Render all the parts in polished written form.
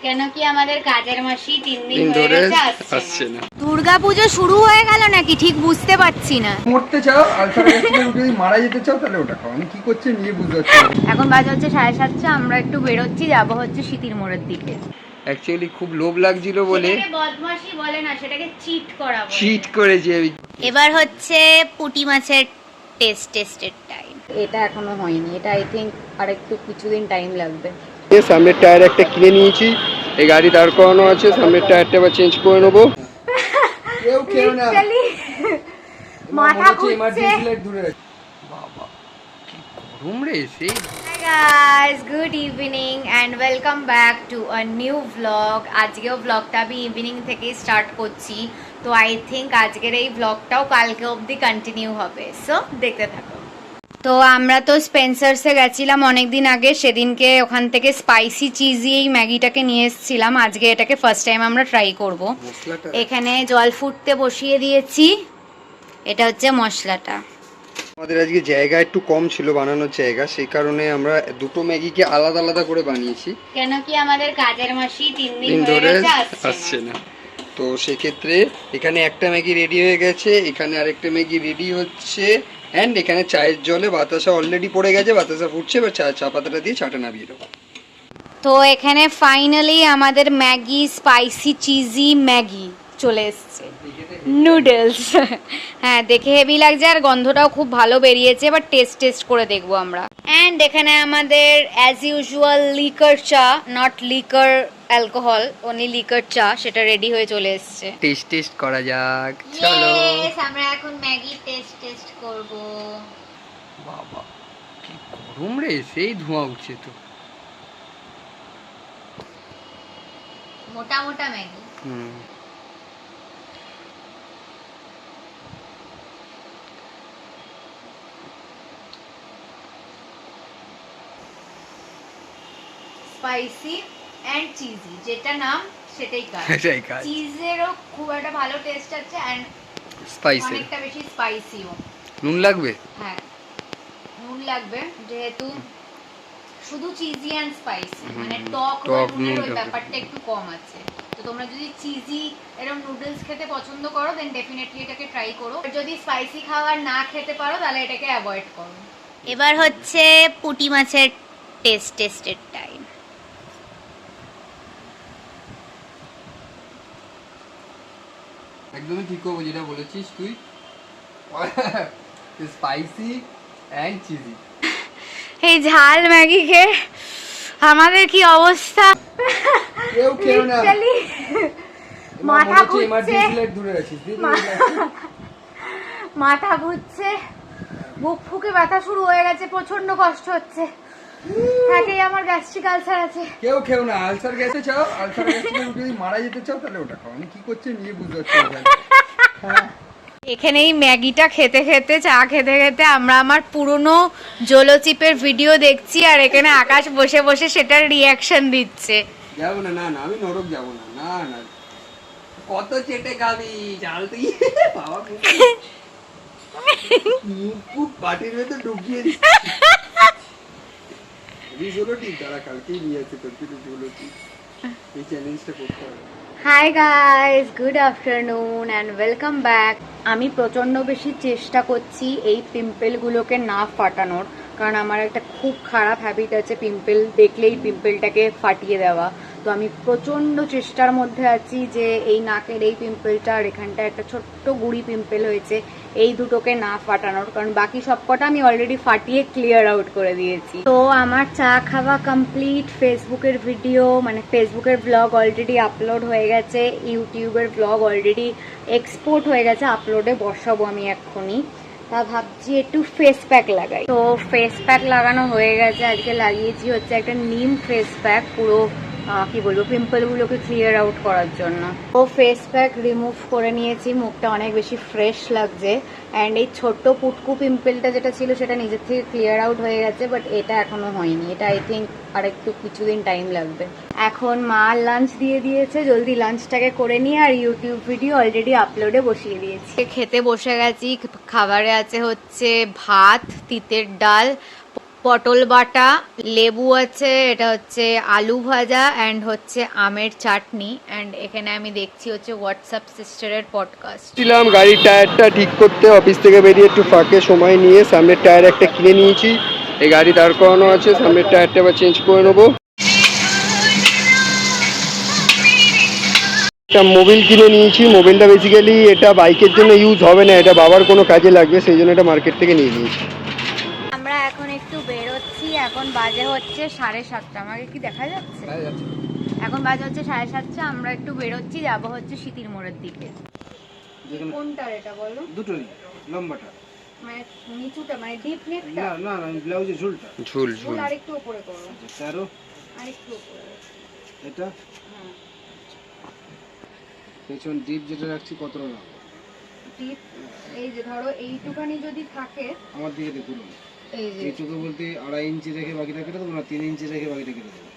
কেন কি আমাদের কাজের মাসি 3 দিন হয়ে গেছে আসছে না। দুর্গাপুজো শুরু হয়ে গেল নাকি ঠিক বুঝতে পারছি না। মরতে চাও আলসারের যদি মারা যেতে চাও তাহলে ওটা খাও। আমি কি করছি নিজে বুঝতে পারছি না। এখন বাজে হচ্ছে 7:30, আমরা একটু বেরোচ্ছি, যাবো হচ্ছে সিতির মোড়ের দিকে। অ্যাকচুয়ালি খুব লোভ লাগছিল বলে সেটাকে বদমাশি বলে না, সেটাকে চিট করা বলে। চিট করেছি আমি। এবার হচ্ছে পুঁটি মাছের টেস্টের টাইম। এটা এখনো হয়নি, এটা আই থিঙ্ক আর একটু কিছুদিন টাইম লাগবে। সামনের টায়ার একটা কিনে নিয়েছি, এই গাড়ি দাঁড় করানো আছে, সামনের টায়ারটা আবার চেঞ্জ করে নেবো। কেউ কেউ না মাথা ঘুরছে। বাবা কি গরম রে সেই। Hi guys, good evening and welcome back to a new vlog. আজকেও ব্লগটা আমি ইভিনিং থেকে স্টার্ট করছি, তো আই থিঙ্ক আজকের এই ব্লগটাও কালকে অবধি কন্টিনিউ হবে, সো দেখতে থাকো। তো আমরা তো স্পেন্সার্সে গেছিলাম অনেকদিন আগে, সেদিনকে ওখান থেকে স্পাইসি চিজি এই ম্যাগিটাকে নিয়ে এসেছিলাম। আজকে এটাকে ফার্স্ট টাইম আমরা ট্রাই করব। এখানে জল ফুটতে বসিয়ে দিয়েছি, এটা হচ্ছে মশলাটা। আমাদের আজকে জায়গা একটু কম ছিল বানানোর জায়গা, সেই কারণে আমরা দুটো ম্যাগিকে আলাদা আলাদা করে বানিয়েছি। কেন কি আমাদের কাজের মাসি 3 দিন দিন হয়ে ধরে গেছে আসছে না। তো সেক্ষেত্রে এখানে একটা ম্যাগি রেডি হয়ে গেছে, এখানে আরেকটা ম্যাগি রেডি হচ্ছে, অ্যান্ড এখানে চায়ের জলে বাতাসা অলরেডি পড়ে গেছে, বাতাসা ফুটছে, এবার চা পাতাটা দিয়ে চাটা নামিয়ে দেবো। তো এখানে ফাইনালি আমাদের ম্যাগি, স্পাইসি চিজি ম্যাগি চলে এসছে, নুডলস। হ্যাঁ, দেখে হেভি লাগছে আর গন্ধটাও খুব ভালো বেরিয়েছে। এবার টেস্ট করে দেখবো আমরা। অ্যান্ড এখানে আমাদের অ্যাজ ইউজুয়াল লিকার চা, not liquor alcohol, only liquor চা, সেটা রেডি হয়ে চলে এসছে। টেস্ট করা যাক, চলো। আমরা এখন ম্যাগি টেস্ট করব। বাবা কি গরম রে সেই, ধোঁয়া উঠছে তো। মোটা মোটা ম্যাগি। স্পাইসি এন্ড চিজি, যেটা নাম সেটাই কাজ। চিজেরও খুব একটা ভালো টেস্ট আছে এন্ড স্পাইসি, অনেকটা বেশি স্পাইসিও। নুন লাগবে? হ্যাঁ, নুন লাগবে, যেহেতু শুধু চিজি এন্ড স্পাইসি, মানে টক নুনের ওই ব্যাপারটা একটু কম আছে। তো তোমরা যদি চিজি এরকম নুডলস খেতে পছন্দ করো দেন ডেফিনেটলি এটাকে ট্রাই করো। আর যদি স্পাইসি খাবার না খেতে পারো তাহলে এটাকে অ্যাভয়েড করো। এবার হচ্ছে পুঁটি মাছের টেস্টের টাইম। একদমই ঠিক করবো যেটা বলেছিস তুই, স্পাইসি এন্ড চিজি। এই ঝাল ম্যাগি খেয়ে আমাদের কি অবস্থা। কেউ না মাথা ঘুরছে, মাথা ঘুরছে, বুক ফুকে ব্যথা শুরু হয়ে গেছে, প্রচন্ড কষ্ট হচ্ছে। একেই আমার গ্যাস্ট্রিক আলসার আছে। কেউ না আলসার গেছে চাও, আলসার গেছে যদি মারা যেতে চাও তাহলে ওটা খাও। আমি কি করছি নিজে বুঝতে পারছি না। এখানে এই ম্যাগিটা খেতে খেতে, চা খেতে খেতে আমরা আমার পুরনো জলচিপের ভিডিও দেখছি, আর এখানে আকাশ বসে বসে সেটার রিয়াকশন দিচ্ছে। যাবো না, না আমি নরক যাবো না, না না কত চেটে খাবি চাল তুই। বাবা মুখ পাটির ভেতর ঢুকিয়ে রিজোলটি তারা কালকেই নিয়ে আসছে, তোর রিজোলটি এই চ্যালেঞ্জটা করতে হবে। Hi guys, good afternoon and welcome back. আমি প্রচণ্ড বেশি চেষ্টা করছি এই পিম্পলগুলোকে না ফাটানোর, কারণ আমার একটা খুব খারাপ হ্যাবিট আছে পিম্পল দেখলেই পিম্পলটাকে ফাটিয়ে দেওয়া। তো আমি প্রচণ্ড চেষ্টার মধ্যে আছি যে এই নাকের এই পিম্পলটা আর এখানটা একটা ছোট্ট গুড়ি পিম্পল হয়েছে, এই দুটোকে না ফাটানোর, কারণ বাকি সবকটা আমি অলরেডি ফাটিয়ে ক্লিয়ার আউট করে দিয়েছি। তো আমার চা খাওয়া কমপ্লিট, ফেসবুকের ভিডিও মানে ফেসবুকের ব্লগ অলরেডি আপলোড হয়ে গেছে, ইউটিউবের ব্লগ অলরেডি এক্সপোর্ট হয়ে গেছে, আপলোডে বসাবো আমি এক্ষুনি। তা ভাবছি একটু ফেস প্যাক লাগাই। তো ফেস প্যাক লাগানো হয়ে গেছে, আজকে লাগিয়েছি হচ্ছে একটা নিম ফেস প্যাক, পুরো কি বলবো পিম্পলগুলোকে ক্লিয়ার আউট করার জন্য। ও ফেস প্যাক রিমুভ করে নিয়েছি, মুখটা অনেক বেশি ফ্রেশ লাগছে। অ্যান্ড এই ছোট্ট পুটকু পিম্পলটা যেটা ছিল সেটা নিজের থেকে ক্লিয়ার আউট হয়ে গেছে, বাট এটা এখনো হয়নি, এটা আই থিঙ্ক আর একটু কিছুদিন টাইম লাগবে। এখন মা লাঞ্চ দিয়ে দিয়েছে, জলদি লাঞ্চটাকে করে নিয়ে আর ইউটিউব ভিডিও অলরেডি আপলোডে বসিয়ে দিয়েছি। খেতে বসে গেছি, খাবারে আছে হচ্ছে ভাত, তিতের ডাল, পটল বাটা, লেবু আছে, এটা হচ্ছে আলু ভাজা অ্যান্ড হচ্ছে আমের চাটনি, অ্যান্ড এখানে আমি দেখছি হচ্ছে হোয়াটসঅ্যাপ সিস্টারের পডকাস্ট। ছিলাম গাড়ির টায়ারটা ঠিক করতে, অফিস থেকে বেরিয়ে একটু ফাঁকে সময় নিয়ে সামনের টায়ার একটা কিনে নিয়েছি। এই গাড়ি দাঁড় করানো আছে, সামনের টায়ারটা আবার চেঞ্জ করে নেবো। একটা মোবিল কিনে নিয়েছি। মোবিলটা বেসিক্যালি এটা বাইকের জন্য ইউজ হবে না, এটা বাবার কোনো কাজে লাগবে, সেই জন্য এটা মার্কেট থেকে নিয়ে নিয়েছি। আমরা এখন একটু বেরোচ্ছি, এখন বাজে হচ্ছে 7:30। আমাকে কি দেখা যাচ্ছে? এখন বাজে হচ্ছে 7:30, আমরা একটু বেরোচ্ছি, যাবো হচ্ছে সিতির মোড়ের দিকে। কোনটার এটা বলো? দুটোই লম্বাটা মানে নিচুটা, মানে ডিপ নেকটা? না না ব্লাউজের ঝুলটা ঝুল ঝুল। ঝুল আরেকটু উপরে করো, 13 আরেকটু উপরে। এটা হ্যাঁ, পেছন ডিপ যেটা রাখছি কত না ডিপ এই যে ধরো এইটুখানি যদি থাকে, আমার দিকে দেখুন এই যে এইটুকু বলতে 2.5 ইঞ্চি রেখে বাকিটা কেটে দেবো না 3 ইঞ্চি রেখে বাকিটা কেটে দেবো।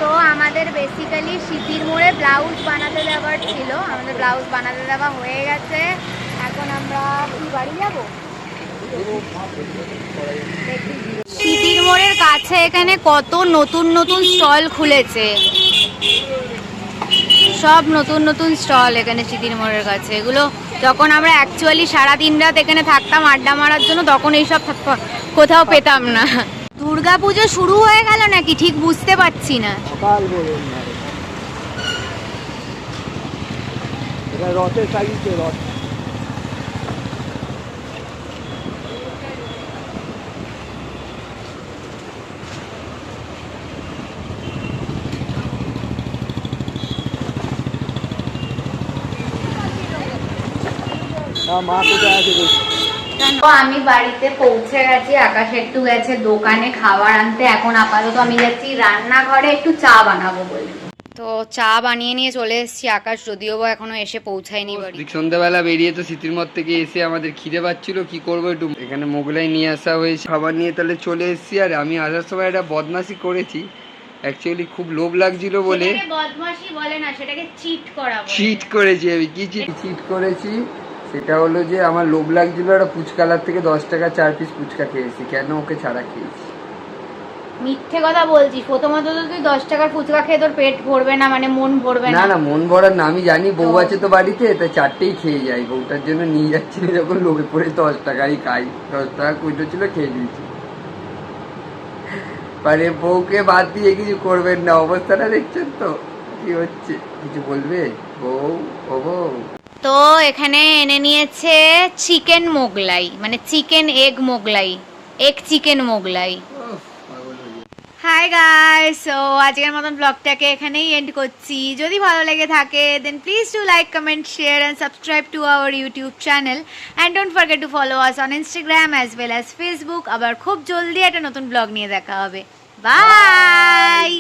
তো আমাদের বেসিক্যালি সিতির মোড়ে ব্লাউজ বানাতে দেওয়ার ছিল, আমাদের ব্লাউজ বানাতে দেওয়া হয়ে গেছে। এখন আমরা কি বাড়ি যাব? সিতির মোড়ের কাছে এখানে কত নতুন নতুন স্টল খুলেছে, সব নতুন নতুন স্টল এখানে সিতির মোড়ের কাছে। এগুলো যখন আমরা অ্যাকচুয়ালি সারা দিন রাত এখানে থাকতাম আড্ডা মারার জন্য, তখন এইসব কোথাও পেতাম না। দুর্গা পুজো শুরু হয়ে গেল নাকি ঠিক বুঝতে পারছি না। সকাল বলুন না এটা রথের সাইজে রথ মা কোথায় আছে তো আমি বাড়িতে পৌঁছে গেছি, আকাশ একটু গেছে দোকানে খাবার আনতে। এখন আপাতত আমি যাচ্ছি রান্নাঘরে একটু চা বানাবো বলে। তো চা বানিয়ে নিয়ে চলে এসেছি। আকাশ যদিও বা এখনো এসে পৌঁছায়নি বাড়ি। সন্ধ্যাবেলা বেরিয়ে তো সিটির মধ্যে থেকে এসে আমাদের খিদে পাচ্ছিল, কি করবো, একটু এখানে মোগলাই নিয়ে আসা হয়েছে, খাবার নিয়ে তাহলে চলে এসেছি। আর আমি আসার সময় একটা বদমাশি করেছি, অ্যাকচুয়ালি খুব লোভ লাগছিল বলে। বদমাশি বলে না, সেটাকে চিট করা বলে। চিট করেছি আমি। কি চিট করেছি সেটা হলো যে আমার লোভ লাগছিল একটা ফুচকালার থেকে 10 টাকা 4 পিস ফুচকা খেয়েছি। কেন? ওকে ছাড়া খেয়েছি। মিথ্যে কথা বলছিস। প্রথমত তো তুই 10 টাকার ফুচকা খেয়ে তোর পেট ভরবে না, মানে মন ভরবে না না, মন ভরার না, আমি জানি বউ আছে তো বাড়িতে, তাই 4টেই খেয়ে যাই। বউটার জন্য নিয়ে যাচ্ছি না, যখন লোভে পড়ে 10 টাকাই খাই। 10 টাকা কুইটো ছিল, খেয়ে দিয়েছি। মানে বউকে বাদ দিয়ে কিছু করবেন না, অবস্থাটা দেখছেন তো কি হচ্ছে। কিছু বলবে বউ? ও বউ, তো এখানে এনে নিয়েছে চিকেন মোগলাই, মানে chicken egg Mughlai, egg chicken Mughlai. Hi guys, so আজকের মতন ব্লগটাকে এখানেই এন্ড করছি। যদি ভালো লেগে থাকে দেন please do like, comment, share and subscribe to our YouTube channel and don't forget to follow us on Instagram as well as Facebook. আবার খুব জলদি একটা নতুন ব্লগ নিয়ে দেখা হবে। বাই।